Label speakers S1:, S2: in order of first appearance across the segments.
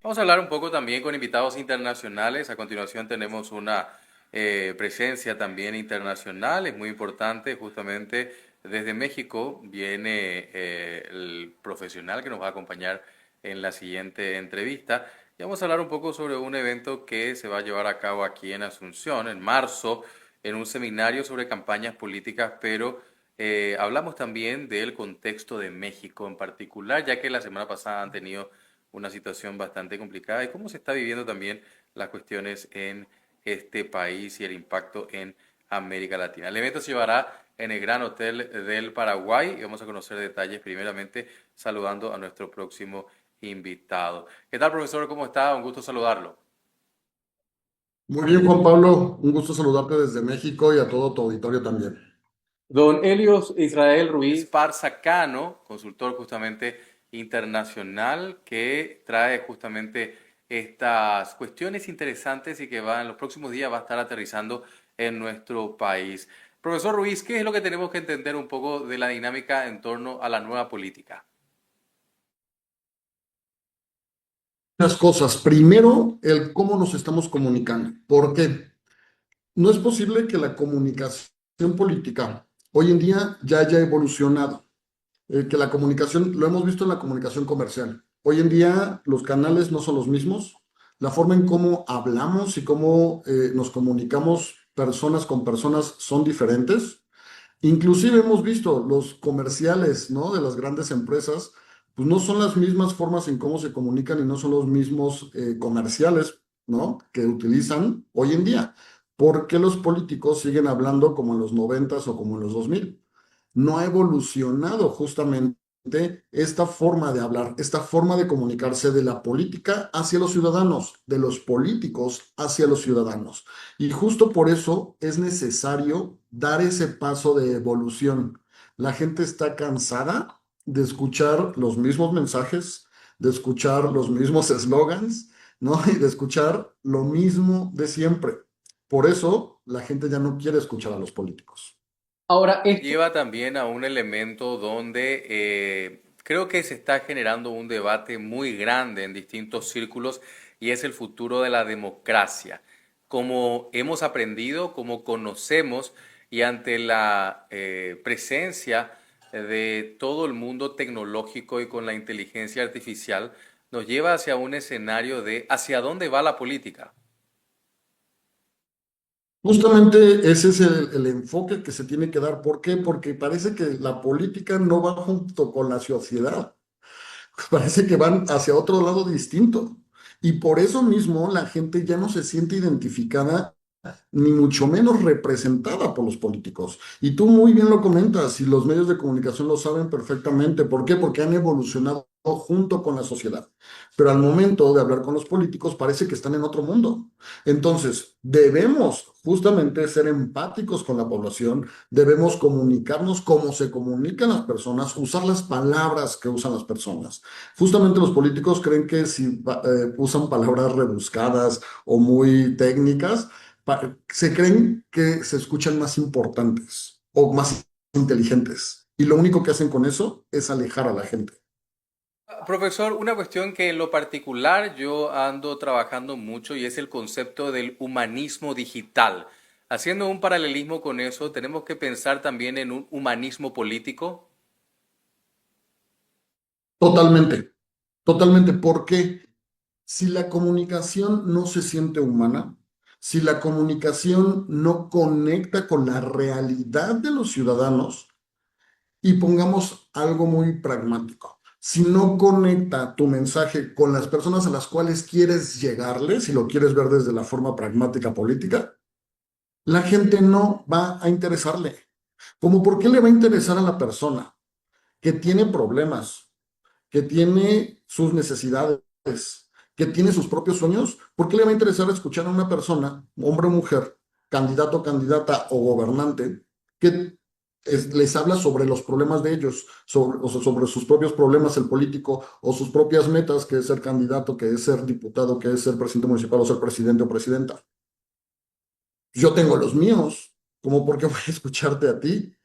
S1: Vamos a hablar un poco también con invitados internacionales. A continuación tenemos una presencia también internacional, es muy importante. Justamente desde México viene el profesional que nos va a acompañar en la siguiente entrevista. Y vamos a hablar un poco sobre un evento que se va a llevar a cabo aquí en Asunción en marzo, en un seminario sobre campañas políticas, pero hablamos también del contexto de México en particular, ya que la semana pasada han tenido una situación bastante complicada y cómo se está viviendo también las cuestiones en este país y el impacto en América Latina. El evento se llevará en el Gran Hotel del Paraguay y vamos a conocer detalles primeramente saludando a nuestro próximo invitado. ¿Qué tal, profesor? ¿Cómo está? Un gusto saludarlo.
S2: Muy bien, Juan Pablo, un gusto saludarte desde México y a todo tu auditorio también.
S1: Don Helios Israel Ruiz Parsacano, consultor justamente internacional, que trae justamente estas cuestiones interesantes y que va en los próximos días va a estar aterrizando en nuestro país. Profesor Ruiz, ¿qué es lo que tenemos que entender un poco de la dinámica en torno a la nueva política?
S2: Unas cosas. Primero, el cómo nos estamos comunicando. ¿Por qué? No es posible que la comunicación política hoy en día ya haya evolucionado. Que la comunicación, lo hemos visto en la comunicación comercial. Hoy en día los canales no son los mismos. La forma en cómo hablamos y cómo nos comunicamos personas con personas son diferentes. Inclusive hemos visto los comerciales, ¿no? De las grandes empresas, pues no son las mismas formas en cómo se comunican y no son los mismos comerciales, ¿no? Que utilizan hoy en día. ¿Por qué los políticos siguen hablando como en los noventas o como en los 2000? No ha evolucionado justamente esta forma de hablar, esta forma de comunicarse de la política hacia los ciudadanos, de los políticos hacia los ciudadanos. Y justo por eso es necesario dar ese paso de evolución. La gente está cansada de escuchar los mismos mensajes, de escuchar los mismos eslogans, ¿no? Y de escuchar lo mismo de siempre. Por eso la gente ya no quiere escuchar a los políticos.
S1: Ahora, esto lleva también a un elemento donde creo que se está generando un debate muy grande en distintos círculos y es el futuro de la democracia. Como hemos aprendido, como conocemos y ante la presencia de todo el mundo tecnológico y con la inteligencia artificial, nos lleva hacia un escenario de hacia dónde va la política.
S2: Justamente ese es el enfoque que se tiene que dar. ¿Por qué? Porque parece que la política no va junto con la sociedad. Parece que van hacia otro lado distinto. Y por eso mismo la gente ya no se siente identificada ni mucho menos representada por los políticos. Y tú muy bien lo comentas, y los medios de comunicación lo saben perfectamente. ¿Por qué? Porque han evolucionado junto con la sociedad. Pero al momento de hablar con los políticos parece que están en otro mundo. Entonces, debemos justamente ser empáticos con la población, debemos comunicarnos como se comunican las personas, usar las palabras que usan las personas. Justamente los políticos creen que si usan palabras rebuscadas o muy técnicas, se creen que se escuchan más importantes o más inteligentes. Y lo único que hacen con eso es alejar a la gente.
S1: Profesor, una cuestión que en lo particular yo ando trabajando mucho y es el concepto del humanismo digital. Haciendo un paralelismo con eso, tenemos que pensar también en un humanismo político.
S2: Totalmente, totalmente. Porque si la comunicación no se siente humana, si la comunicación no conecta con la realidad de los ciudadanos, y pongamos algo muy pragmático. Si no conecta tu mensaje con las personas a las cuales quieres llegarles, si lo quieres ver desde la forma pragmática política, la gente no va a interesarle. Como por qué le va a interesar a la persona que tiene problemas, que tiene sus necesidades, que tiene sus propios sueños? ¿Por qué le va a interesar escuchar a una persona, hombre o mujer, candidato, candidata o gobernante, que les habla sobre los problemas de ellos, o sea, sobre sus propios problemas, el político, o sus propias metas, que es ser candidato, que es ser diputado, que es ser presidente municipal o ser presidente o presidenta? Yo tengo los míos, ¿cómo por qué voy a escucharte a ti?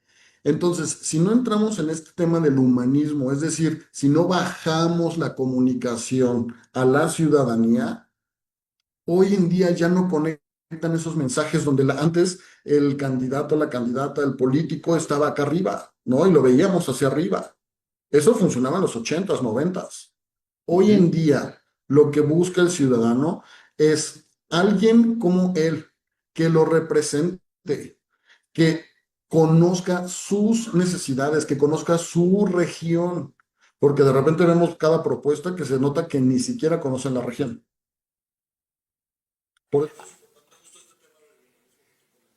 S2: Entonces, si no entramos en este tema del humanismo, es decir, si no bajamos la comunicación a la ciudadanía, hoy en día ya no conectan esos mensajes donde antes el candidato, la candidata, el político estaba acá arriba, ¿no? Y lo veíamos hacia arriba. Eso funcionaba en los 80s, 90s. Hoy
S1: Ujú.
S2: en día, lo que busca el ciudadano es alguien como él, que lo represente, que conozca sus necesidades, que conozca su región, porque de repente vemos cada propuesta que se nota que ni siquiera conocen la región. Por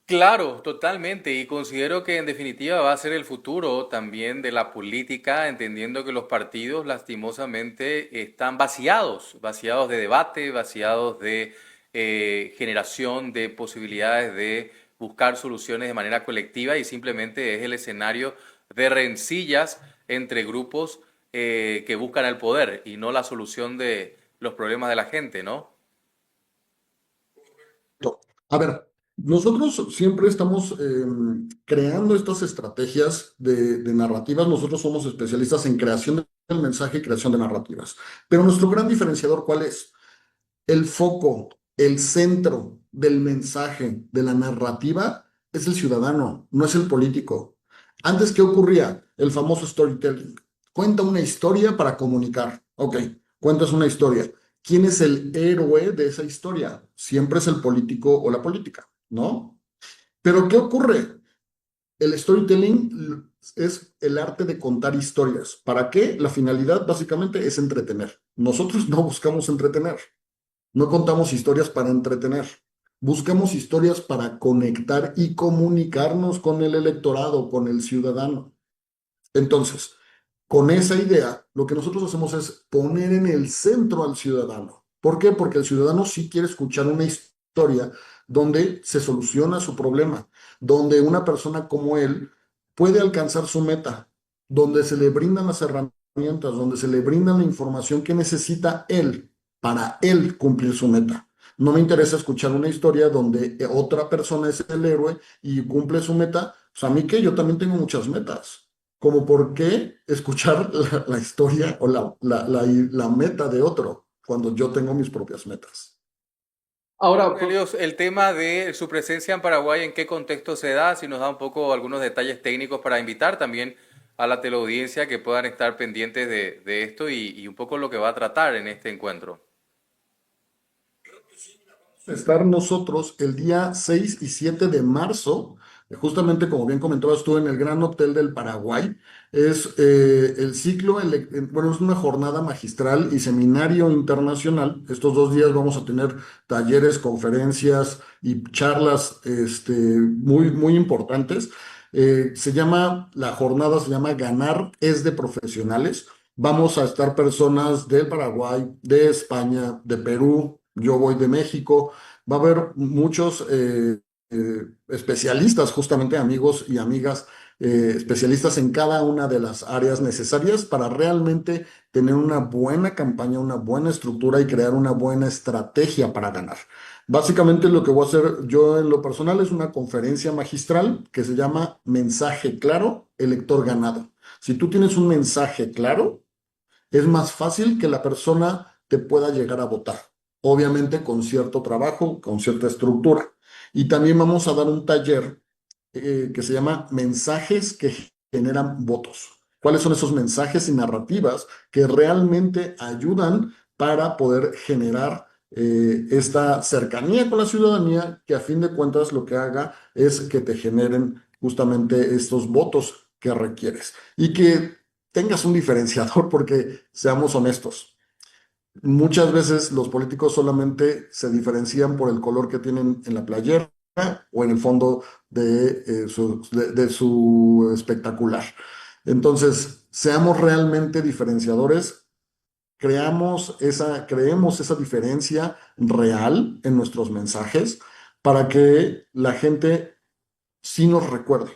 S1: Claro, totalmente. Y considero que en definitiva va a ser el futuro también de la política, entendiendo que los partidos lastimosamente están vaciados, vaciados de debate, vaciados de generación de posibilidades de buscar soluciones de manera colectiva y simplemente es el escenario de rencillas entre grupos que buscan el poder y no la solución de los problemas de la gente, ¿no?
S2: A ver, nosotros siempre estamos creando estas estrategias de narrativas. Nosotros somos especialistas en creación del mensaje y creación de narrativas. Pero nuestro gran diferenciador, ¿cuál es? El foco, el centro del mensaje, de la narrativa, es el ciudadano, no es el político. Antes, ¿qué ocurría? El famoso storytelling. Cuenta una historia para comunicar. Ok, cuentas una historia. ¿Quién es el héroe de esa historia? Siempre es el político o la política, ¿no? Pero ¿qué ocurre? El storytelling es el arte de contar historias. ¿Para qué? La finalidad básicamente es entretener. Nosotros no buscamos entretener. No contamos historias para entretener. Buscamos historias para conectar y comunicarnos con el electorado, con el ciudadano. Entonces, con esa idea, lo que nosotros hacemos es poner en el centro al ciudadano. ¿Por qué? Porque el ciudadano sí quiere escuchar una historia donde se soluciona su problema, donde una persona como él puede alcanzar su meta, donde se le brindan las herramientas, donde se le brinda la información que necesita él para él cumplir su meta. No me interesa escuchar una historia donde otra persona es el héroe y cumple su meta. Pues a mí que yo también tengo muchas metas, como por qué escuchar la historia o la meta de otro cuando yo tengo mis propias metas.
S1: Ahora, Helios, el tema de su presencia en Paraguay, ¿en qué contexto se da? Si nos da un poco algunos detalles técnicos para invitar también a la teleaudiencia que puedan estar pendientes de esto y un poco lo que va a tratar en este encuentro.
S2: Estar nosotros el día 6 y 7 de marzo, justamente como bien comentabas tú, en el Gran Hotel del Paraguay. Es el ciclo, bueno, es una jornada magistral y seminario internacional. Estos 2 días vamos a tener talleres, conferencias y charlas muy, muy importantes. La jornada se llama Ganar es de profesionales. Vamos a estar personas del Paraguay, de España, de Perú. Yo voy de México. Va a haber muchos especialistas, justamente amigos y amigas, especialistas en cada una de las áreas necesarias para realmente tener una buena campaña, una buena estructura y crear una buena estrategia para ganar. Básicamente lo que voy a hacer yo en lo personal es una conferencia magistral que se llama Mensaje claro, elector ganado. Si tú tienes un mensaje claro, es más fácil que la persona te pueda llegar a votar. Obviamente con cierto trabajo, con cierta estructura. Y también vamos a dar un taller que se llama Mensajes que generan votos. ¿Cuáles son esos mensajes y narrativas que realmente ayudan para poder generar esta cercanía con la ciudadanía, que a fin de cuentas lo que haga es que te generen justamente estos votos que requieres y que tengas un diferenciador? Porque seamos honestos, muchas veces los políticos solamente se diferencian por el color que tienen en la playera o en el fondo de su espectacular. Entonces, seamos realmente diferenciadores, creemos esa diferencia real en nuestros mensajes para que la gente sí nos recuerde,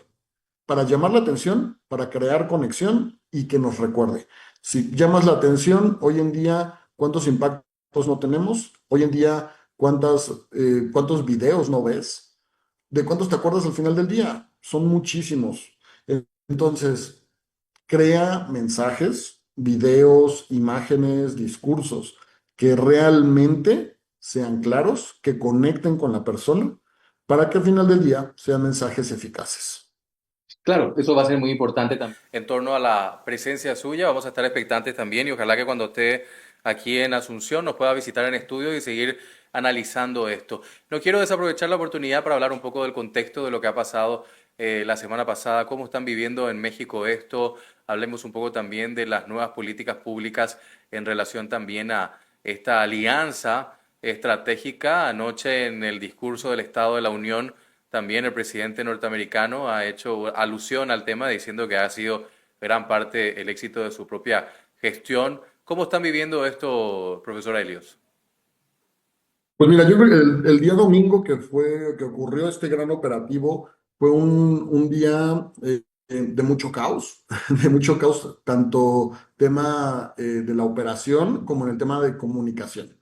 S2: para llamar la atención, para crear conexión y que nos recuerde. Si llamas la atención, hoy en día, ¿cuántos impactos no tenemos? Hoy en día, ¿cuántos videos no ves? ¿De cuántos te acuerdas al final del día? Son muchísimos. Entonces, crea mensajes, videos, imágenes, discursos que realmente sean claros, que conecten con la persona, para que al final del día sean mensajes eficaces.
S1: Claro, eso va a ser muy importante también. En torno a la presencia suya, vamos a estar expectantes también y ojalá que cuando esté aquí en Asunción nos pueda visitar en estudio y seguir analizando esto. No quiero desaprovechar la oportunidad para hablar un poco del contexto de lo que ha pasado la semana pasada, cómo están viviendo en México esto. Hablemos un poco también de las nuevas políticas públicas en relación también a esta alianza estratégica. Anoche en el discurso del Estado de la Unión también el presidente norteamericano ha hecho alusión al tema diciendo que ha sido gran parte el éxito de su propia gestión. ¿Cómo están viviendo esto, profesor Helios?
S2: Pues mira, yo creo que el día domingo que ocurrió este gran operativo fue un día de mucho caos, de mucho caos, tanto tema de la operación como en el tema de comunicación.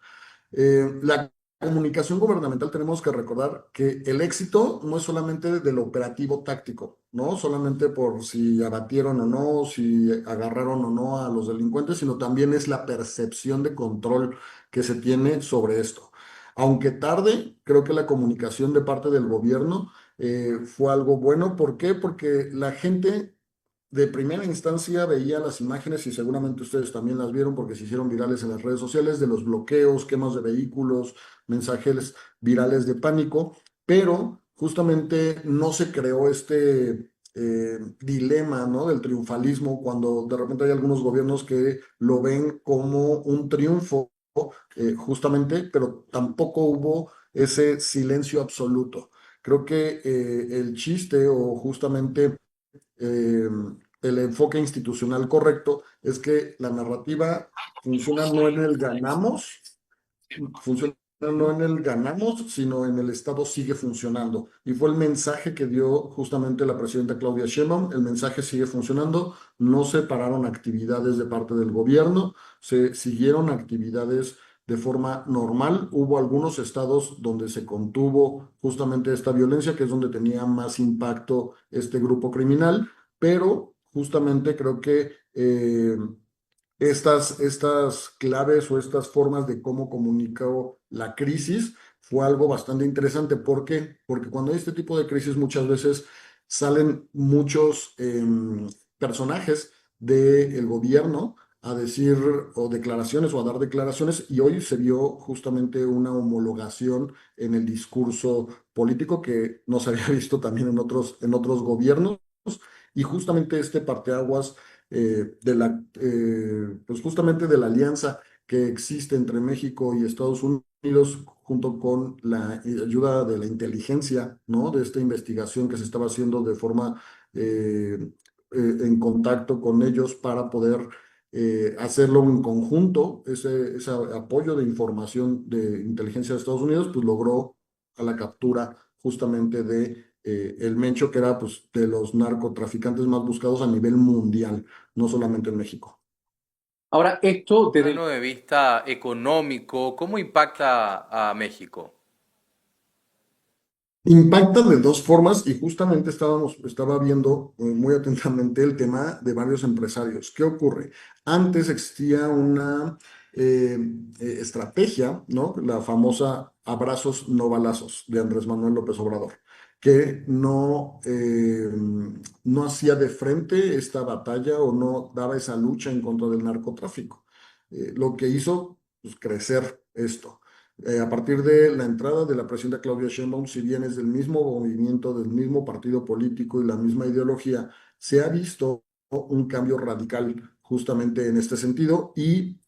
S2: La comunicación gubernamental tenemos que recordar que el éxito no es solamente del operativo táctico, ¿no? Solamente por si abatieron o no, si agarraron o no a los delincuentes, sino también es la percepción de control que se tiene sobre esto. Aunque tarde, creo que la comunicación de parte del gobierno fue algo bueno. ¿Por qué? Porque la gente de primera instancia veía las imágenes y seguramente ustedes también las vieron porque se hicieron virales en las redes sociales de los bloqueos, quemas de vehículos, mensajes virales de pánico, pero justamente no se creó este dilema, ¿no? Del triunfalismo cuando de repente hay algunos gobiernos que lo ven como un triunfo, justamente, pero tampoco hubo ese silencio absoluto. Creo que el chiste o justamente eh, el enfoque institucional correcto es que la narrativa funciona no en el ganamos, funciona no en el ganamos, sino en el Estado sigue funcionando. Y fue el mensaje que dio justamente la presidenta Claudia Sheinbaum. El mensaje sigue funcionando. No se pararon actividades de parte del gobierno, se siguieron actividades de forma normal. Hubo algunos estados donde se contuvo justamente esta violencia, que es donde tenía más impacto este grupo criminal, pero justamente creo que estas claves o estas formas de cómo comunicó la crisis fue algo bastante interesante. ¿Por qué? Porque cuando hay este tipo de crisis muchas veces salen muchos personajes del gobierno a decir o declaraciones o a dar declaraciones y hoy se vio justamente una homologación en el discurso político que no se había visto también en otros gobiernos y justamente este parteaguas pues justamente de la alianza que existe entre México y Estados Unidos, junto con la ayuda de la inteligencia, ¿no? De esta investigación que se estaba haciendo de forma en contacto con ellos para poder hacerlo en conjunto, ese apoyo de información de inteligencia de Estados Unidos, pues logró a la captura justamente de el Mencho, que era pues de los narcotraficantes más buscados a nivel mundial, no solamente en México.
S1: Ahora, esto desde el punto de vista económico, ¿cómo impacta a México?
S2: Impacta de dos formas y justamente estaba viendo muy atentamente el tema de varios empresarios. ¿Qué ocurre? Antes existía una estrategia, ¿no? La famosa abrazos no balazos de Andrés Manuel López Obrador, que no hacía de frente esta batalla o no daba esa lucha en contra del narcotráfico. Lo que hizo, pues, crecer esto. A partir de la entrada de la presidenta Claudia Sheinbaum, si bien es del mismo movimiento, del mismo partido político y la misma ideología, se ha visto un cambio radical justamente en este sentido y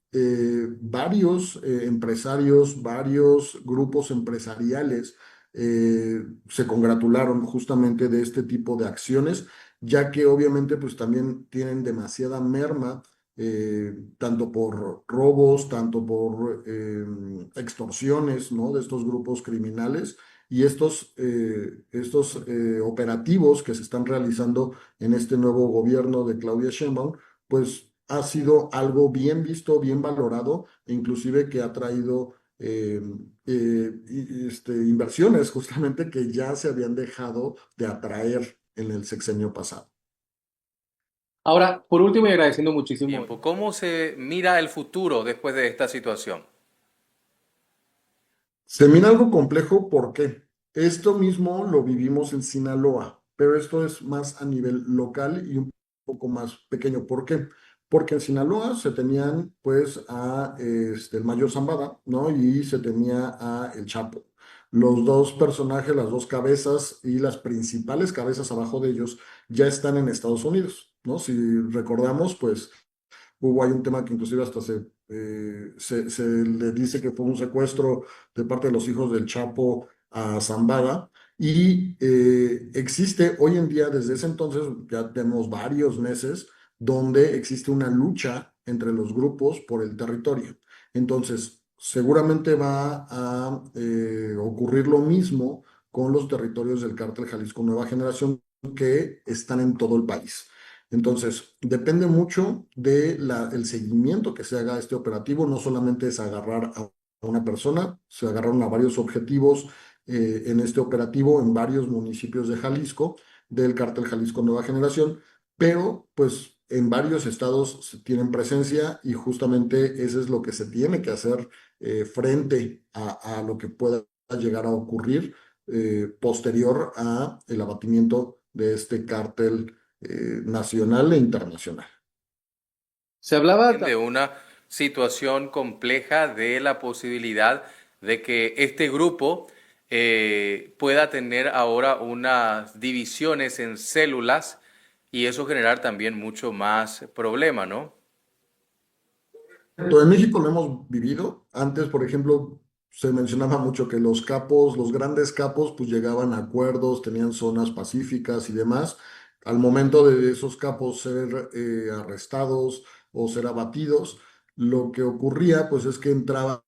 S2: varios empresarios, varios grupos empresariales se congratularon justamente de este tipo de acciones, ya que obviamente pues también tienen demasiada merma tanto por robos, tanto por extorsiones, ¿no? De estos grupos criminales y estos operativos que se están realizando en este nuevo gobierno de Claudia Sheinbaum, pues ha sido algo bien visto, bien valorado, e inclusive que ha traído inversiones justamente que ya se habían dejado de atraer en el sexenio pasado.
S3: Ahora, por último y agradeciendo muchísimo.
S1: Tiempo. ¿Cómo se mira el futuro después de esta situación?
S2: Se mira algo complejo porque esto mismo lo vivimos en Sinaloa, pero esto es más a nivel local y un poco más pequeño. ¿Por qué? Porque en Sinaloa se tenían pues a el Mayo Zambada, ¿no? Y se tenía a El Chapo. Los dos personajes, las dos cabezas y las principales cabezas abajo de ellos ya están en Estados Unidos, ¿no? Si recordamos, pues hubo ahí un tema que inclusive hasta se le dice que fue un secuestro de parte de los hijos del Chapo a Zambada. Y existe hoy en día, desde ese entonces, ya tenemos varios meses, donde existe una lucha entre los grupos por el territorio. Entonces, seguramente va a ocurrir lo mismo con los territorios del Cártel Jalisco Nueva Generación que están en todo el país. Entonces, depende mucho del seguimiento que se haga a este operativo. No solamente es agarrar a una persona, se agarraron a varios objetivos en este operativo en varios municipios de Jalisco, del cártel Jalisco Nueva Generación, pero pues en varios estados tienen presencia y justamente eso es lo que se tiene que hacer frente a lo que pueda llegar a ocurrir posterior a el abatimiento de este cártel nacional e internacional.
S3: Se hablaba,
S1: De una situación compleja de la posibilidad de que este grupo pueda tener ahora unas divisiones en células y eso generar también mucho más problema, ¿no?
S2: Todo en México lo hemos vivido. Antes, por ejemplo, se mencionaba mucho que los capos, los grandes capos, pues llegaban a acuerdos, tenían zonas pacíficas y demás. Al momento de esos capos ser arrestados o ser abatidos, lo que ocurría, pues es que entraban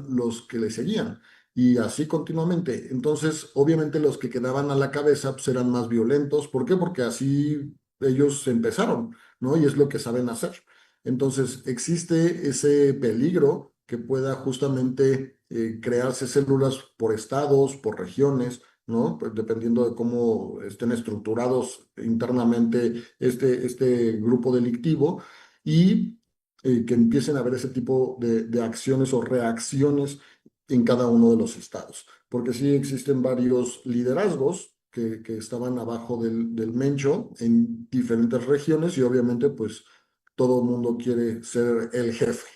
S2: los que le seguían y así continuamente. Entonces, obviamente los que quedaban a la cabeza, pues eran más violentos. ¿Por qué? Porque así ellos empezaron, ¿no? Y es lo que saben hacer. Entonces, existe ese peligro que pueda justamente crearse células por estados, por regiones, ¿no? Pues dependiendo de cómo estén estructurados internamente este grupo delictivo y que empiecen a haber ese tipo de acciones o reacciones en cada uno de los estados. Porque sí existen varios liderazgos que estaban abajo del Mencho en diferentes regiones y obviamente pues todo el mundo quiere ser el jefe.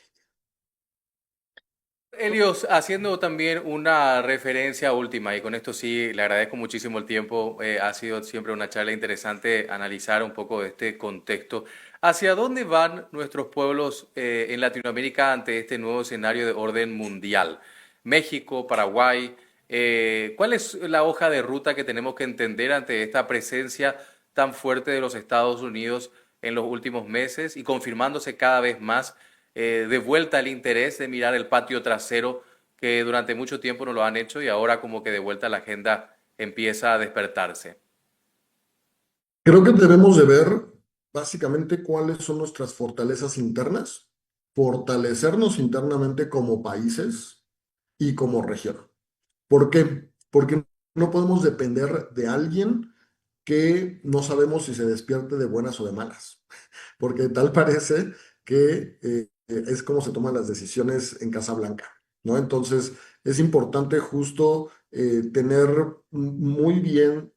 S1: Helios, haciendo también una referencia última, y con esto sí le agradezco muchísimo el tiempo, ha sido siempre una charla interesante analizar un poco este contexto. ¿Hacia dónde van nuestros pueblos en Latinoamérica ante este nuevo escenario de orden mundial? México, Paraguay, ¿cuál es la hoja de ruta que tenemos que entender ante esta presencia tan fuerte de los Estados Unidos en los últimos meses y confirmándose cada vez más de vuelta el interés de mirar el patio trasero que durante mucho tiempo no lo han hecho y ahora como que de vuelta la agenda empieza a despertarse?
S2: Creo que debemos de ver básicamente cuáles son nuestras fortalezas internas, fortalecernos internamente como países y como región. ¿Por qué? Porque no podemos depender de alguien que no sabemos si se despierte de buenas o de malas, porque tal parece que es como se toman las decisiones en Casa Blanca, ¿no? Entonces, es importante justo tener muy bien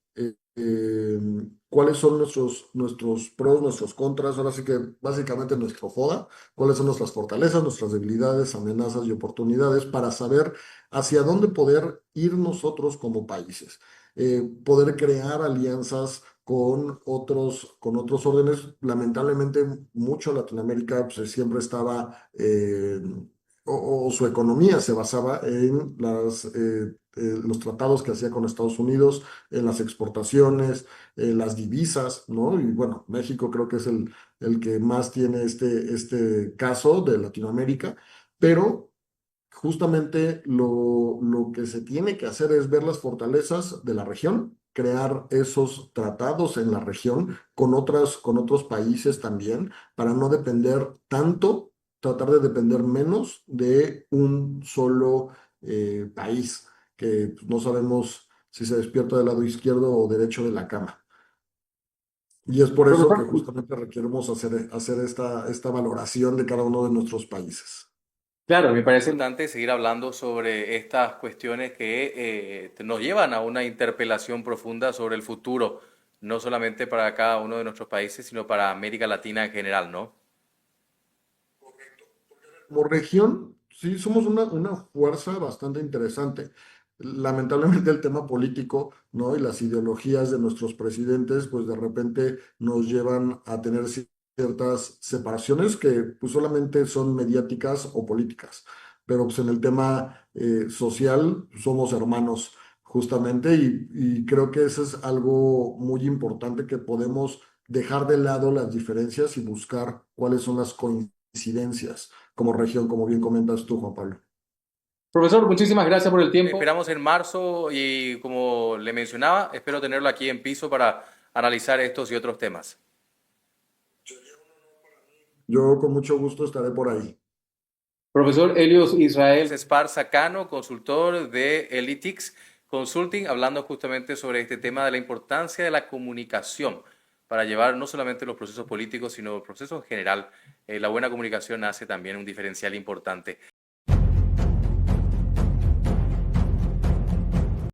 S2: cuáles son nuestros pros, nuestros contras, ahora sí que básicamente nuestro FODA, cuáles son nuestras fortalezas, nuestras debilidades, amenazas y oportunidades para saber hacia dónde poder ir nosotros como países. Poder crear alianzas con otros órdenes. Lamentablemente, mucho Latinoamérica pues, siempre estaba, o su economía se basaba en los tratados que hacía con Estados Unidos, en las exportaciones, en las divisas, ¿no? Y bueno, México creo que es el que más tiene este caso de Latinoamérica, pero justamente lo que se tiene que hacer es ver las fortalezas de la región, crear esos tratados en la región con otros países también, para no depender tanto, tratar de depender menos de un solo país, que pues, no sabemos si se despierta del lado izquierdo o derecho de la cama. Y es por eso que
S3: Profesor,
S2: justamente requerimos hacer esta valoración de cada uno de nuestros países.
S3: claro, me parece
S1: Importante seguir hablando sobre estas cuestiones que nos llevan a una interpelación profunda sobre el futuro, no solamente para cada uno de nuestros países, sino para América Latina en general, ¿no?
S2: Como región, sí somos una fuerza bastante interesante. Lamentablemente el tema político, ¿no? Y las ideologías de nuestros presidentes, pues de repente nos llevan a tener ciertas separaciones que pues solamente son mediáticas o políticas. Pero pues en el tema social somos hermanos justamente y creo que eso es algo muy importante que podemos dejar de lado las diferencias y buscar cuáles son las coincidencias como región, como bien comentas tú, Juan Pablo.
S3: profesor, muchísimas gracias por el tiempo.
S1: Esperamos en marzo y como le mencionaba, espero tenerlo aquí en piso para analizar estos y otros temas.
S2: Yo con mucho gusto estaré por ahí.
S3: Profesor Helios
S1: Es
S3: Israel.
S1: Esparza Cano, consultor de Elitix Consulting, hablando justamente sobre este tema de la importancia de la comunicación para llevar no solamente los procesos políticos, sino el proceso en general. La buena comunicación hace también un diferencial importante.